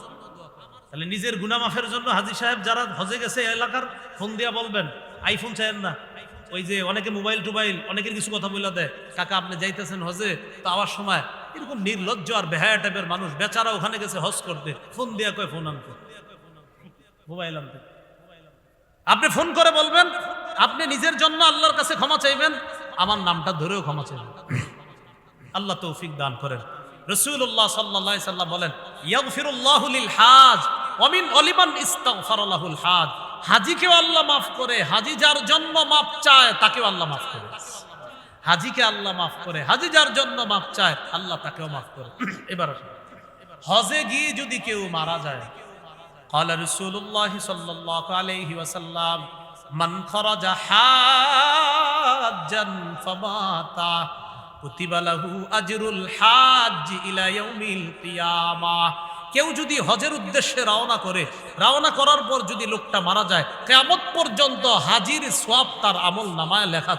তাহলে নিজের গুনাহ মাফের জন্য হাজী সাহেব যারা হজে গেছে এলাকার, ফোন দিয়া বলবেন আইফোন চাইেন না। ওই যে অনেকে মোবাইল টোবাইল অনেকের কিছু কথা বলে দেয়, কাকা আপনি যাইতেছেন হজে, তো আওয়ার সময় এরকম নির্লজ্জ আর বেহায়া টাইপের মানুষ, বেচারা ওখানে গেছে হজ করতে, ফোন দিয়া কয় ফোন আনতে, মোবাইল আনতে। আপনি ফোন করে বলবেন আপনি নিজের জন্য আল্লাহর কাছে ক্ষমা চাইবেন, আমার নামটা ধরেও ক্ষমা চাইবেন। আল্লাহ তৌফিক দান করেন। রাসূলুল্লাহ সাল্লাল্লাহু আলাইহি সাল্লাম বলেন, ইয়াগফিরুল্লাহু লিল হাজ ওয়া মিন ওয়ালিমান ইস্তাগফারা লাহুল হাজ, হাজীকেও আল্লাহ মাফ করে, হাজী যার জন্য মাফ চায় তাকেও আল্লাহ মাফ করে। হাজীকে আল্লাহ মাফ করে, হাজী যার জন্য মাফ চায় আল্লাহ তাকেও মাফ করে। এবার হজে গিয়ে যদি কেউ মারা যায়, ক্বালা রাসূলুল্লাহ সাল্লাল্লাহু আলাইহি ওয়াসাল্লাম, মান খারাজা হাজ্জান ফামাতা কুতিবা লাহু আজরুল হাজ্জ ইলা ইয়াউমিল কিয়ামাহ, কেউ যদি হজের উদ্দেশ্যে রওনা করে, রওনা করার পর যদি লোকটা মারা যায়, কিয়ামত পর্যন্ত হাজীর সওয়াব তার আমল নামায় লেখা